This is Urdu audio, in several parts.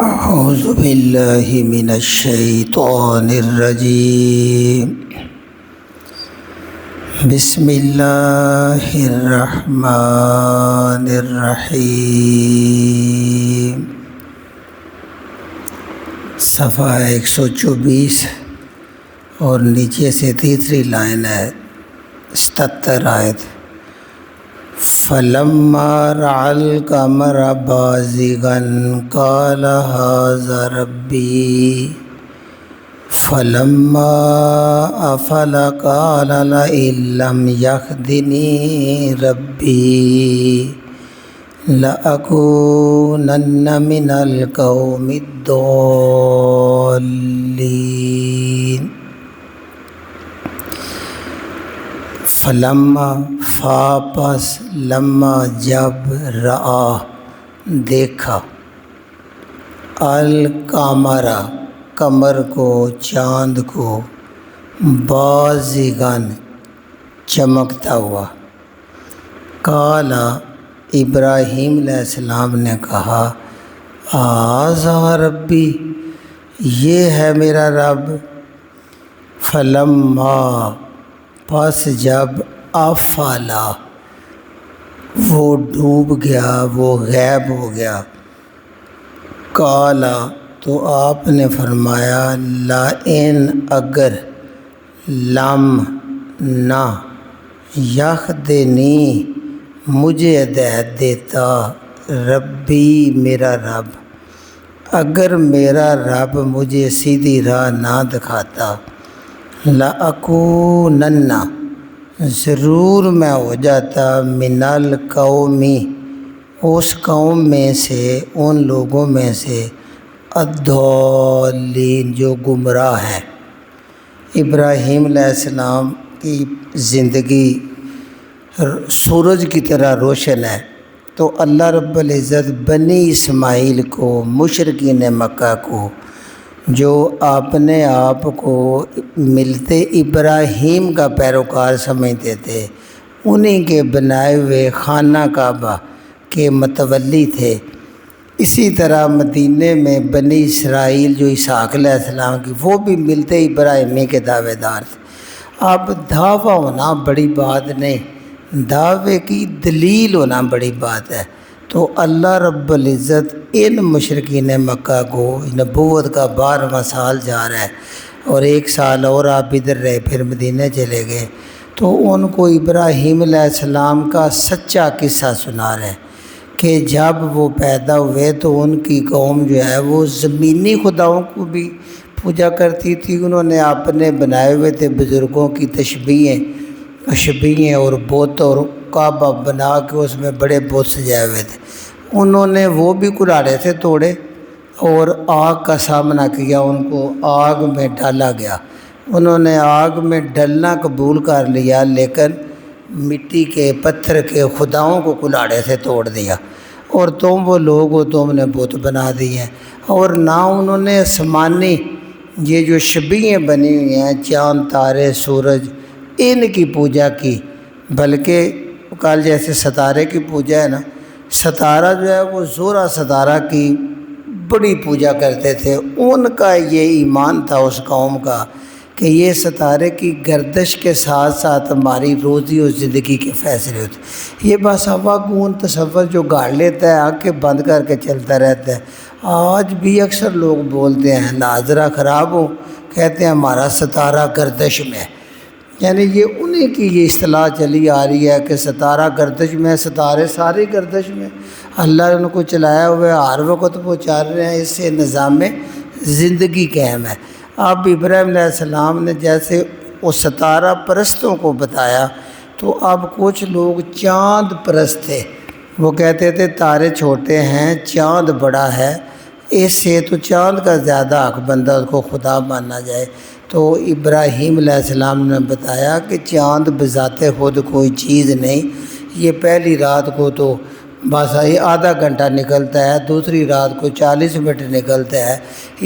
اعوذ باللہ من الشیطان الرجیم بسم اللہ الرحمن الرحیم۔ صفحہ 124 اور نیچے سے تیسری لائن ہے 77 آیت۔ فَلَمَّا رَأَى الْقَمَرَ بَازِغًا قَالَ هَٰذَا رَبِّي فَلَمَّا أَفَلَ قَالَ لَئِن لَّمْ يَهْدِنِي رَبِّي لَأَكُونَنَّ مِنَ الْقَوْمِ الضَّالِّينَ۔ فلما پس لما جب رآ دیکھا القمرا قمر کو چاند کو بازغاً چمکتا ہوا، قال ابراہیم علیہ السلام نے کہا ھذا ربی یہ ہے میرا رب۔ فلما پس جب افلا وہ ڈوب گیا، وہ غائب ہو گیا، قال تو آپ نے فرمایا لئن اگر لم نہ یہدنی مجھے ہدایت دیتا ربی میرا رب، اگر میرا رب مجھے سیدھی راہ نہ دکھاتا لَأَكُونَنَّ ضرور میں ہو جاتا من القوم اس قوم میں سے، ان لوگوں میں سے الضالین جو گمراہ ہیں۔ ابراہیم علیہ السلام کی زندگی سورج کی طرح روشن ہے، تو اللہ رب العزت بنی اسماعیل کو، مشرکین مکہ کو جو اپنے آپ کو ملتے ابراہیم کا پیروکار سمجھتے تھے، انہیں کے بنائے ہوئے خانہ کعبہ کے متولی تھے، اسی طرح مدینے میں بنی اسرائیل جو اسحاق علیہ السلام کی، وہ بھی ملتے ابراہیمی کے دعوے دار تھے۔ اب دعویٰ ہونا بڑی بات نہیں، دعوے کی دلیل ہونا بڑی بات ہے۔ تو اللہ رب العزت ان مشرکین مکہ کو نبوت کا 12واں سال جا رہا ہے، اور 1 سال اور آپ ادھر رہے پھر مدینہ چلے گئے، تو ان کو ابراہیم علیہ السلام کا سچا قصہ سنا رہے ہیں کہ جب وہ پیدا ہوئے تو ان کی قوم جو ہے وہ زمینی خداؤں کو بھی پوجا کرتی تھی، انہوں نے اپنے بنائے ہوئے تھے بزرگوں کی تشبیہیں اور بت اور کعبہ بنا کے اس میں بڑے بت سجائے ہوئے تھے، انہوں نے وہ بھی کلاڑے سے توڑے اور آگ کا سامنا کیا، ان کو آگ میں ڈالا گیا، انہوں نے آگ میں ڈلنا قبول کر لیا، لیکن مٹی کے پتھر کے خداؤں کو کلاڑے سے توڑ دیا، اور تم وہ لوگ ہو تم نے بت بنا دیے ہیں، اور نہ انہوں نے آسمانی یہ جو شبیہیں بنی ہوئی ہیں چاند تارے سورج ان کی پوجا کی، بلکہ کل جیسے ستارے کی پوجا ہے نا، ستارہ جو ہے وہ زورا ستارہ کی بڑی پوجا کرتے تھے، ان کا یہ ایمان تھا اس قوم کا کہ یہ ستارے کی گردش کے ساتھ ساتھ ہماری روزی اور زندگی کے فیصلے ہوتے، یہ بس ہوا گون تصور جو گاڑ لیتا ہے آنکھیں بند کر کے چلتا رہتا ہے۔ آج بھی اکثر لوگ بولتے ہیں ناظرہ خراب ہو، کہتے ہیں ہمارا ستارہ گردش میں ہے، یعنی یہ انہیں کی یہ اصطلاح چلی آ رہی ہے کہ ستارہ گردش میں، ستارے سارے گردش میں، اللہ نے ان کو چلایا ہوا ہے، ہر وقت وہ چل رہے ہیں، اس سے نظام زندگی قائم ہے۔ اب ابراہیم علیہ السلام نے جیسے وہ ستارہ پرستوں کو بتایا، تو اب کچھ لوگ چاند پرست تھے، وہ کہتے تھے تارے چھوٹے ہیں چاند بڑا ہے، اس سے تو چاند کا زیادہ حق بندہ اس کو خدا مانا جائے۔ تو ابراہیم علیہ السلام نے بتایا کہ چاند بذات خود کوئی چیز نہیں، یہ پہلی رات کو تو بس یہ آدھا گھنٹہ نکلتا ہے، دوسری رات کو 40 منٹ نکلتا ہے،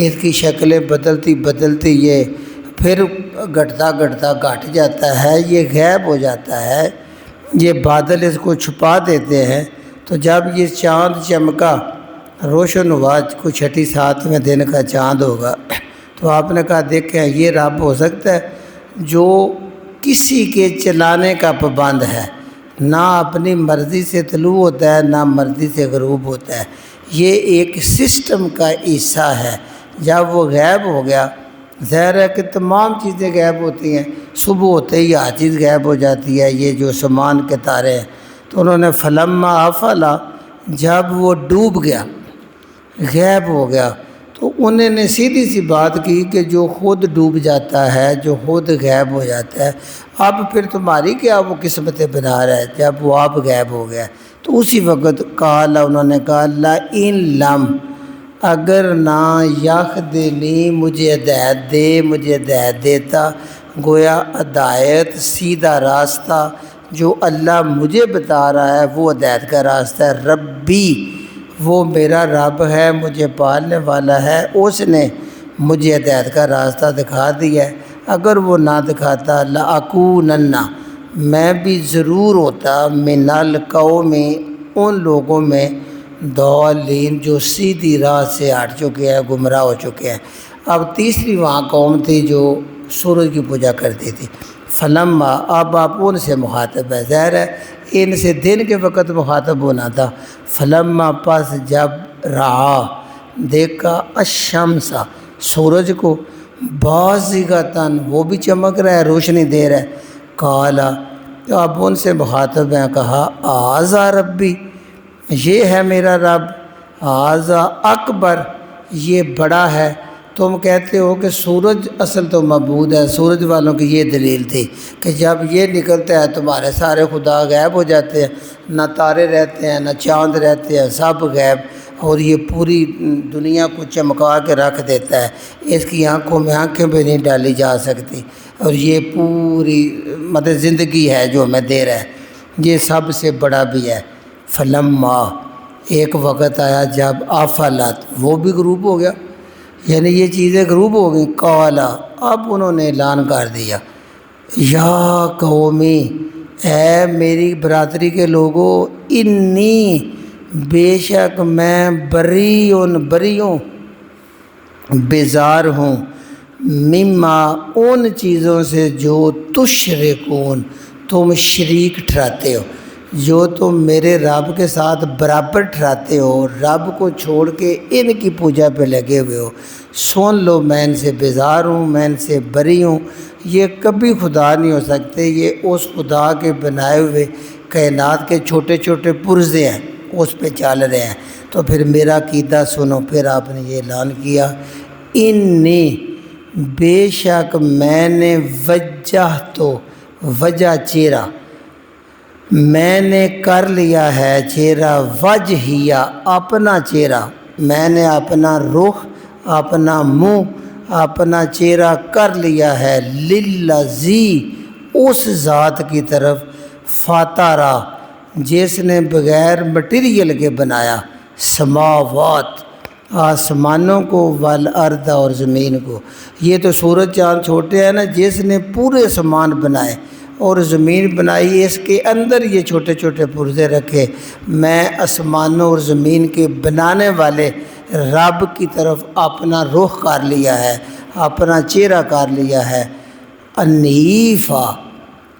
اس کی شکلیں بدلتی بدلتی یہ پھر گھٹتا گھٹ جاتا ہے، یہ غائب ہو جاتا ہے، یہ بادل اس کو چھپا دیتے ہیں۔ تو جب یہ چاند چمکا روشن ہوا، کوئی 6 7ویں دن کا چاند ہوگا، تو آپ نے کہا دیکھیں یہ رب ہو سکتا ہے جو کسی کے چلانے کا پابند ہے، نہ اپنی مرضی سے طلوع ہوتا ہے نہ مرضی سے غروب ہوتا ہے، یہ ایک سسٹم کا حصہ ہے۔ جب وہ غائب ہو گیا، ظاہر ہے کہ تمام چیزیں غائب ہوتی ہیں، صبح ہوتے ہی ہر چیز غائب ہو جاتی ہے، یہ جو آسمان کے تارے ہیں۔ تو انہوں نے فلما افلا، جب وہ ڈوب گیا، غائب ہو گیا، تو انہوں نے سیدھی سی بات کی کہ جو خود ڈوب جاتا ہے، جو خود غائب ہو جاتا ہے، اب پھر تمہاری کیا وہ قسمتیں بنا رہا ہے جب وہ اب غائب ہو گیا۔ تو اسی وقت انہوں نے کہا لا ان لم، اگر نہ یخذنی، مجھے ہدایت دے، مجھے ہدایت دیتا، گویا ہدایت سیدھا راستہ جو اللہ مجھے بتا رہا ہے وہ ہدایت کا راستہ ہے، ربی، وہ میرا رب ہے، مجھے پالنے والا ہے، اس نے مجھے ہدایت کا راستہ دکھا دیا ہے۔ اگر وہ نہ دکھاتا لَأَكُونَنَّ، میں بھی ضرور ہوتا من القوم، ان لوگوں میں ضالین جو سیدھی راہ سے ہٹ چکے ہیں، گمراہ ہو چکے ہیں۔ اب تیسری وہاں قوم تھی جو سورج کی پوجا کرتی تھی۔ فلما، اب آپ ان سے مخاطب ہے، ظاہر ہے ان سے دن کے وقت مخاطب ہونا تھا۔ فلما، پس جب رہا، دیکھا، الشمس، سورج کو، بازغۃً، وہ بھی چمک رہا ہے، روشنی دے رہا ہے، قالا، تو اب ان سے مخاطب ہیں، کہا ھذا ربی، یہ ہے میرا رب، ھذا اکبر، یہ بڑا ہے۔ تم کہتے ہو کہ سورج اصل تو معبود ہے، سورج والوں کی یہ دلیل تھی کہ جب یہ نکلتا ہے تمہارے سارے خدا غائب ہو جاتے ہیں، نہ تارے رہتے ہیں نہ چاند رہتے ہیں، سب غائب، اور یہ پوری دنیا کو چمکا کے رکھ دیتا ہے، اس کی آنکھوں میں آنکھیں بھی نہیں ڈالی جا سکتی، اور یہ پوری مطلب زندگی ہے جو ہمیں دے رہا ہے، یہ سب سے بڑا بھی ہے۔ فلما، ایک وقت آیا جب آفلت، وہ بھی غروب ہو گیا، یعنی یہ چیزیں غروب ہو گئیں، قالا، اب انہوں نے اعلان کر دیا، یا قومی، اے میری برادری کے لوگوں، انی، بے شک میں بری ہوں، بیزار ہوں، مما، ان چیزوں سے جو تشرکون، تم شریک ٹھہراتے ہو، جو تم میرے رب کے ساتھ برابر ٹھہراتے ہو، رب کو چھوڑ کے ان کی پوجا پہ لگے ہوئے ہو، سن لو میں ان سے بیزار ہوں، میں ان سے بری ہوں، یہ کبھی خدا نہیں ہو سکتے، یہ اس خدا کے بنائے ہوئے کائنات کے چھوٹے چھوٹے پرزے ہیں، اس پہ چل رہے ہیں۔ تو پھر میرا عقیدہ سنو، پھر آپ نے یہ اعلان کیا، انی، بے شک میں نے وجہ چہرہ، میں نے کر لیا ہے چہرہ، وجہیہ، اپنا چہرہ، میں نے اپنا رخ، اپنا منہ، اپنا چہرہ کر لیا ہے، للذی، اس ذات کی طرف، فاترہ، جس نے بغیر مٹیریل کے بنایا، سماوات، آسمانوں کو، والارض، اور زمین کو۔ یہ تو سورج چاند چھوٹے ہیں نا، جس نے پورے آسمان بنائے اور زمین بنائی، اس کے اندر یہ چھوٹے چھوٹے پرزے رکھے، میں آسمانوں اور زمین کے بنانے والے رب کی طرف اپنا رخ کر لیا ہے، اپنا چہرہ کر لیا ہے۔ انیفا،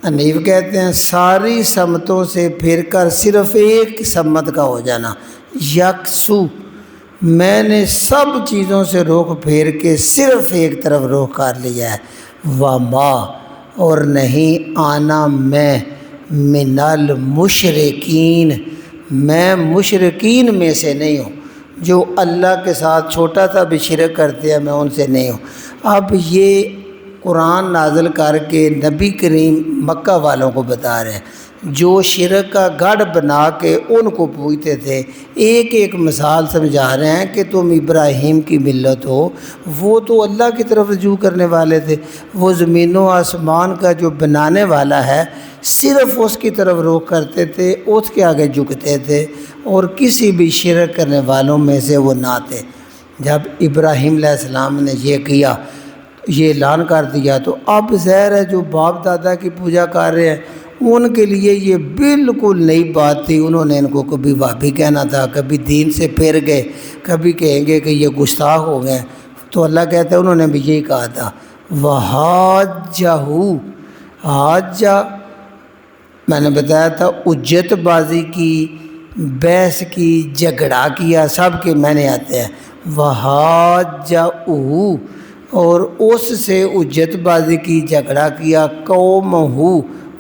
انیف کہتے ہیں ساری سمتوں سے پھر کر صرف ایک سمت کا ہو جانا، یکسو، میں نے سب چیزوں سے رخ پھیر کے صرف ایک طرف رخ کر لیا ہے، وما، اور نہیں آنا میں، من المشرکین، میں مشرکین میں سے نہیں ہوں، جو اللہ کے ساتھ چھوٹا سا بھی شرک کرتے ہیں میں ان سے نہیں ہوں۔ اب یہ قرآن نازل کر کے نبی کریم مکہ والوں کو بتا رہے ہیں، جو شرک کا گڑھ بنا کے ان کو پوجتے تھے، ایک ایک مثال سمجھا رہے ہیں کہ تم ابراہیم کی ملت ہو، وہ تو اللہ کی طرف رجوع کرنے والے تھے، وہ زمین و آسمان کا جو بنانے والا ہے صرف اس کی طرف رخ کرتے تھے، اس کے آگے جھکتے تھے، اور کسی بھی شرک کرنے والوں میں سے وہ نہ تھے۔ جب ابراہیم علیہ السلام نے یہ کیا، یہ اعلان کر دیا، تو اب ظاہر ہے جو باپ دادا کی پوجا کر رہے ہیں ان کے لیے یہ بالکل نئی بات تھی. انہوں نے ان کو کبھی وہابی کہنا تھا، کبھی دین سے پھر گئے، کبھی کہیں گے کہ یہ گستاخ ہو گئے. تو اللہ کہتا ہے انہوں نے بھی یہی کہا تھا. وحاجہ، حاجہ میں نے بتایا تھا اجت بازی کی، بحث کی، جھگڑا کیا، سب کے میں نے آتے ہیں. وحاجہ، اور اس سے اجت بازی کی، جھگڑا کیا، قوم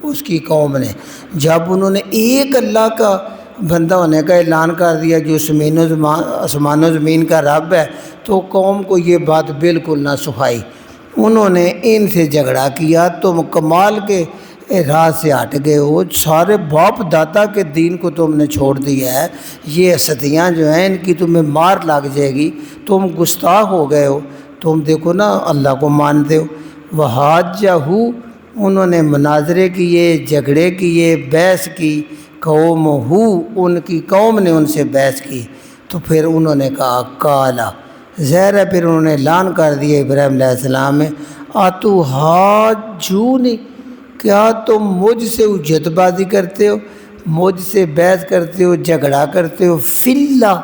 اس کی قوم نے. جب انہوں نے ایک اللہ کا بندہ ہونے کا اعلان کر دیا جو آسمان و زمین کا رب ہے، تو قوم کو یہ بات بالکل نہ سکھائی. انہوں نے ان سے جھگڑا کیا. تم کمال کے راہ سے ہٹ گئے ہو، سارے باپ دادا کے دین کو تم نے چھوڑ دیا ہے. یہ ہستیاں جو ہیں ان کی تمہیں مار لگ جائے گی، تم گستاخ ہو گئے ہو. تم دیکھو نا اللہ کو مانتے ہو. وحاجہ، انہوں نے مناظرے کیے، جھگڑے کیے، بحث کی. قوم ان کی قوم نے ان سے بحث کی. تو پھر انہوں نے کہا کالا، ظاہر ہے پھر انہوں نے اعلان کر دیا ابراہیم علیہ السلام میں، آتو حاجونی، کیا تم مجھ سے حجت بازی کرتے ہو، مجھ سے بحث کرتے ہو، جھگڑا کرتے ہو، فی اللہ،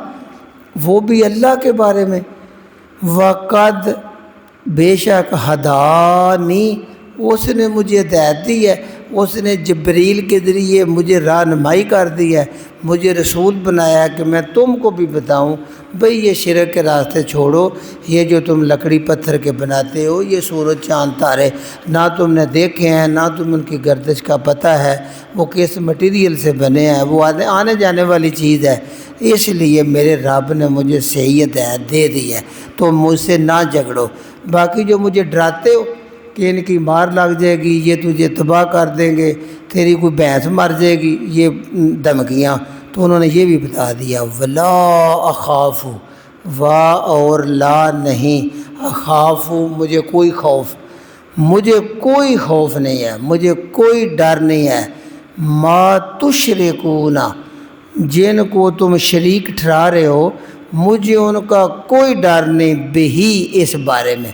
وہ بھی اللہ کے بارے میں. وقد، بے شک، ہدانی، اس نے مجھے ہدایت دی ہے، اس نے جبریل کے ذریعے مجھے رہنمائی کر دی ہے، مجھے رسول بنایا کہ میں تم کو بھی بتاؤں بھئی یہ شرک کے راستے چھوڑو. یہ جو تم لکڑی پتھر کے بناتے ہو، یہ سورج چاند تارے نہ تم نے دیکھے ہیں، نہ تم ان کی گردش کا پتہ ہے، وہ کس مٹیریل سے بنے ہیں، وہ آنے جانے والی چیز ہے. اس لیے میرے رب نے مجھے صحیح ہدایت دے دی ہے، تو مجھ سے نہ جھگڑو. باقی جو مجھے ڈراتے ہو کہ ان کی مار لگ جائے گی، یہ تجھے تباہ کر دیں گے، تیری کوئی بھینس مر جائے گی، یہ دھمکیاں، تو انہوں نے یہ بھی بتا دیا. ولا اخاف، وا اور لا نہیں، اخاف، مجھے کوئی خوف نہیں ہے، مجھے کوئی ڈر نہیں ہے. ما تشرکون، جن کو تم شریک ٹھہرا رہے ہو، مجھے ان کا کوئی ڈر نہیں. بہی، اس بارے میں،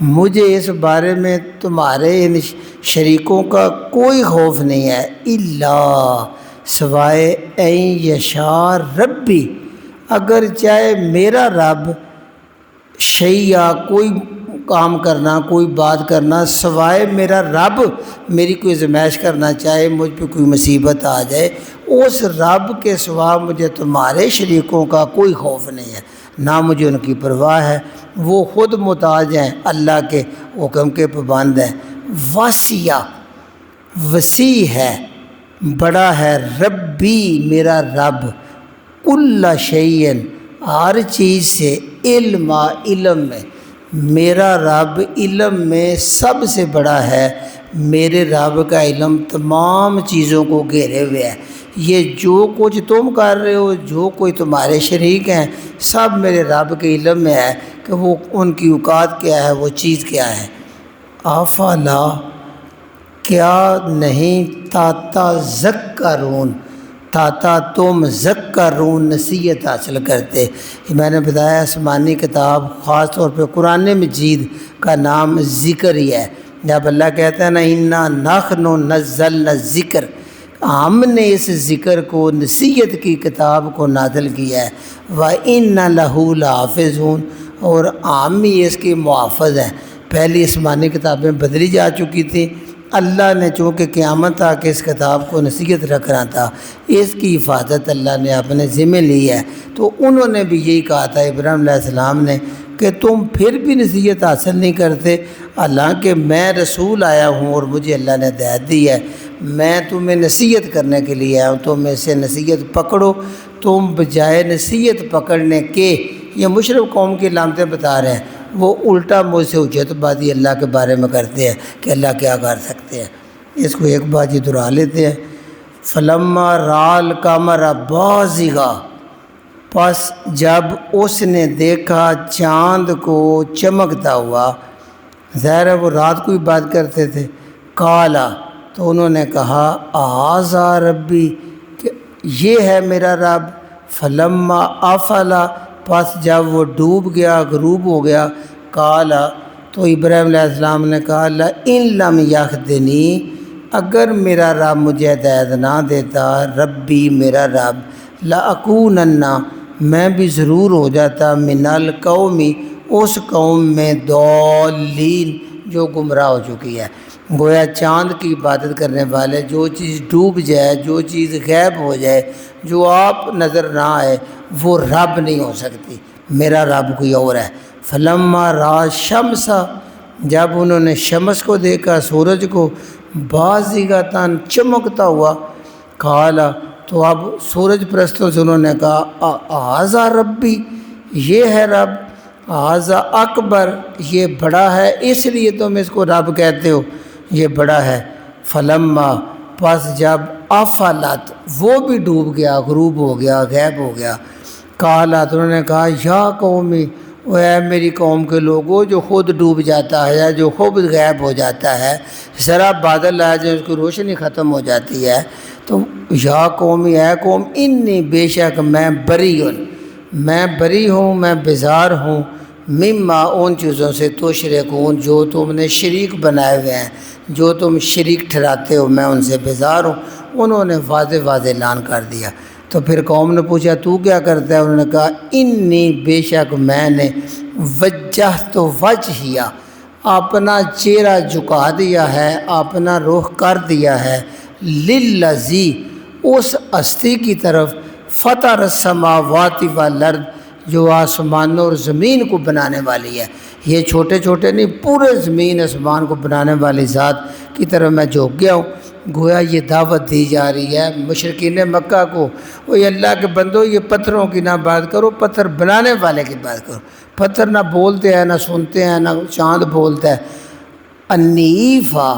مجھے اس بارے میں تمہارے ان شریکوں کا کوئی خوف نہیں ہے. الا، سوائے این یشاء ربی، اگر چاہے میرا رب شیء، کوئی کام کرنا، کوئی بات کرنا، سوائے میرا رب میری کوئی آزمائش کرنا چاہے، مجھ پہ کوئی مصیبت آ جائے، اس رب کے سوا مجھے تمہارے شریکوں کا کوئی خوف نہیں ہے، نہ مجھے ان کی پرواہ ہے. وہ خود محتاج ہیں، اللہ کے حکم کے پابند ہیں. واسیہ، وسیع ہے، بڑا ہے، ربی، میرا رب، کل شیء، ہر چیز سے، علم میں، میرا رب علم میں سب سے بڑا ہے. میرے رب کا علم تمام چیزوں کو گھیرے ہوئے ہے. یہ جو کچھ تم کر رہے ہو، جو کوئی تمہارے شریک ہیں، سب میرے رب کے علم میں ہے کہ وہ ان کی اوقات کیا ہے، وہ چیز کیا ہے. افلا، کیا نہیں، تاتا ذکرون، تاتا تم ذکرون، نصیحت حاصل کرتے. میں نے بتایا آسمانی کتاب، خاص طور پہ قرآن مجید کا نام ذکر ہی ہے. جب اللہ کہتا ہے نا انا نحن نزلنا الذکر، ہم نے اس ذکر کو، نصیحت کی کتاب کو نازل کیا ہے. وَإِنَّ لَهُ لَحَافِظُونَ، اور ہم ہی اس کے محافظ ہیں. پہلی آسمانی کتابیں بدلی جا چکی تھیں، اللہ نے چونکہ قیامت تک اس کتاب کو نصیحت رکھنا تھا، اس کی حفاظت اللہ نے اپنے ذمہ لی ہے. تو انہوں نے بھی یہی کہا تھا ابراہیم علیہ السلام نے کہ تم پھر بھی نصیحت حاصل نہیں کرتے، حالانکہ میں رسول آیا ہوں اور مجھے اللہ نے ہدایت دی ہے، میں تمہیں نصیحت کرنے کے لیے آیا ہوں، تم اس سے نصیحت پکڑو. تم بجائے نصیحت پکڑنے کے، یہ مشرک قوم کی علامتیں بتا رہے ہیں، وہ الٹا مجھ سے حجت بازی اللہ کے بارے میں کرتے ہیں کہ اللہ کیا کر سکتے ہیں. اس کو ایک بازی دہرا لیتے ہیں. فلما رال قمر بازغا، پس جب اس نے دیکھا چاند کو چمکتا ہوا، ظاہر ہے وہ رات کو ہی بات کرتے تھے. کالا، تو انہوں نے کہا آذا ربی، کہ یہ ہے میرا رب. فلما افلا، پس جب وہ ڈوب گیا، غروب ہو گیا، کالا، تو ابراہیم علیہ السلام نے کہا لئن لم یخذنی، اگر میرا رب مجھے ہدایت نہ دیتا، ربی میرا رب، لأکونن میں بھی ضرور ہو جاتا من القوم اس قوم میں ضالین جو گمراہ ہو چکی ہے۔ گویا چاند کی عبادت کرنے والے، جو چیز ڈوب جائے، جو چیز غائب ہو جائے، جو آپ نظر نہ آئے، وہ رب نہیں ہو سکتی، میرا رب کوئی اور ہے۔ فلما را شمس جب انہوں نے شمس کو دیکھا، سورج کو، بازغۃ چمکتا ہوا، قالا تو اب سورج پرستوں سے انہوں نے کہا ھذا ربی یہ ہے رب، ھذا اکبر یہ بڑا ہے، اس لیے تم اس کو رب کہتے ہو، یہ بڑا ہے۔ فلما پس جب افلت وہ بھی ڈوب گیا، غروب ہو گیا، غائب ہو گیا، قالا تو انہوں نے کہا یا قومی وہ ہے میری قوم کے لوگوں، جو خود ڈوب جاتا ہے یا جو خود غائب ہو جاتا ہے، ذرا بادل آ جائے اس کی روشنی ختم ہو جاتی ہے، تو یا قومی اے قوم انی بے شک میں بری ہوں، میں بیزار ہوں، مما ان چیزوں سے تشرکون جو تم نے شریک بنائے ہوئے ہیں، جو تم شریک ٹھہراتے ہو، میں ان سے بیزار ہوں۔ انہوں نے واضح اعلان کر دیا۔ تو پھر قوم نے پوچھا تو کیا کرتا ہے؟ انہوں نے کہا انی بے شک میں نے وجہت وجہیہ اپنا چہرہ جھکا دیا ہے، اپنا رخ کر دیا ہے، للذی اس ہستی کی طرف، فطر السماوات والارض جو آسمانوں اور زمین کو بنانے والی ہے۔ یہ چھوٹے چھوٹے نہیں، پورے زمین آسمان کو بنانے والی ذات کی طرف میں جھک گیا ہوں۔ گویا یہ دعوت دی جا رہی ہے مشرکین مکہ کو، وہ اللہ کے بندو یہ پتھروں کی نہ بات کرو، پتھر بنانے والے کی بات کرو۔ پتھر نہ بولتے ہیں، نہ سنتے ہیں، نہ چاند بولتا ہے۔ انیفا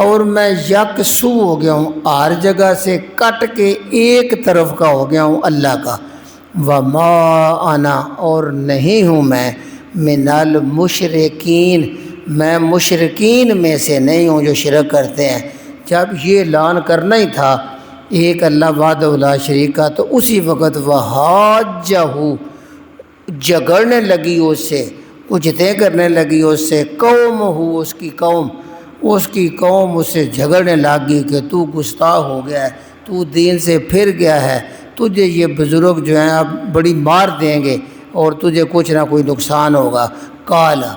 اور میں یکسو ہو گیا ہوں، ہر جگہ سے کٹ کے ایک طرف کا ہو گیا ہوں اللہ کا۔ وما انا اور نہیں ہوں میں من المشرکین میں مشرکین میں سے نہیں ہوں جو شرک کرتے ہیں۔ جب یہ اعلان کرنا ہی تھا ایک اللہ وحدہ لا شریک کا، تو اسی وقت وحاجہ جھگڑنے لگی اس سے، اجتیں کرنے لگی اس سے، قوم ہو اس کی قوم اس سے جھگڑنے لگی کہ تو گستاخ ہو گیا ہے، تو دین سے پھر گیا ہے، تجھے یہ بزرگ جو ہیں اب بڑی مار دیں گے اور تجھے کچھ نہ کوئی نقصان ہوگا۔ قالا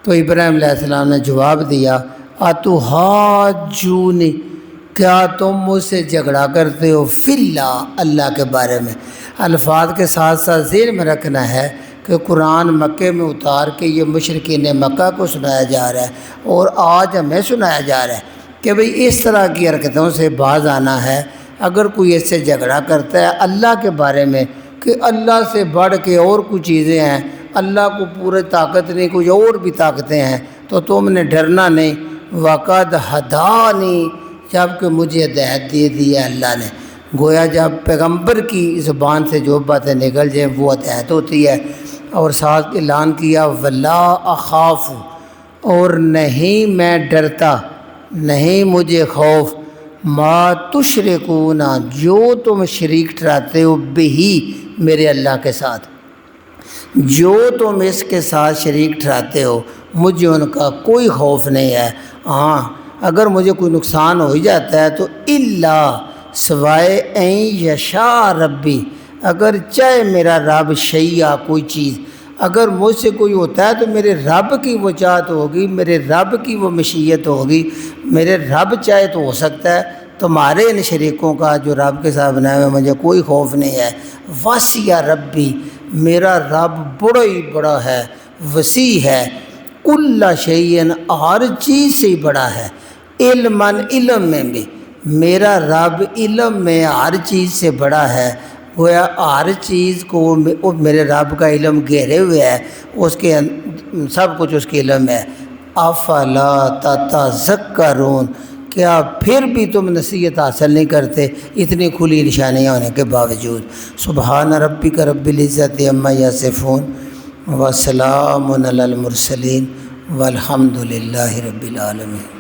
تو ابراہیم علیہ السلام نے جواب دیا اتحاجونی کیا تم مجھ سے جھگڑا کرتے ہو فی اللہ کے بارے میں۔ الفاظ کے ساتھ ساتھ ذہن میں رکھنا ہے کہ قرآن مکے میں اتار کے یہ مشرکین مکہ کو سنایا جا رہا ہے اور آج ہمیں سنایا جا رہا ہے کہ بھئی اس طرح کی حرکتوں سے باز آنا ہے۔ اگر کوئی اس سے جھگڑا کرتا ہے اللہ کے بارے میں کہ اللہ سے بڑھ کے اور کچھ چیزیں ہیں، اللہ کو پورے طاقت نہیں، کچھ اور بھی طاقتیں ہیں، تو تم نے ڈرنا نہیں۔ وقد ہدانی جب کہ مجھے ہدایت دے دی ہے اللہ نے۔ گویا جب پیغمبر کی زبان سے جو باتیں نکل جائیں وہ ہدایت ہوتی ہے۔ اور ساتھ اعلان کیا ولا اخاف اور نہیں میں ڈرتا، نہیں مجھے خوف، ما تشرکون جو تم شریک ٹھہراتے ہو بہی میرے اللہ کے ساتھ، جو تم اس کے ساتھ شریک ٹھہراتے ہو مجھے ان کا کوئی خوف نہیں ہے۔ ہاں اگر مجھے کوئی نقصان ہو ہی جاتا ہے تو اللہ سوائے این یشاء ربی اگر چاہے میرا رب شیء کوئی چیز، اگر مجھ سے کوئی ہوتا ہے تو میرے رب کی وہ چاہت ہوگی، میرے رب کی وہ مشیت ہوگی، میرے رب چاہے تو ہو سکتا ہے۔ تمہارے ان شریکوں کا جو رب کے ساتھ بنائے ہوئے مجھے کوئی خوف نہیں ہے۔ وسیع ربی میرا رب بڑا ہی بڑا ہے، وسیع ہے، کل شیء ہر چیز سے بڑا ہے، علماً علم میں بھی میرا رب علم میں ہر چیز سے بڑا ہے۔ گویا ہر چیز کو میرے رب کا علم گھیرے ہوئے ہے، اس کے سب کچھ اس کے علم ہے۔ افلا تتذکرون کیا پھر بھی تم نصیحت حاصل نہیں کرتے اتنی کھلی نشانیاں ہونے کے باوجود؟ سبحان ربک رب العزت عما یصفون وسلام علی المرسلین والحمد للہ رب العالمین۔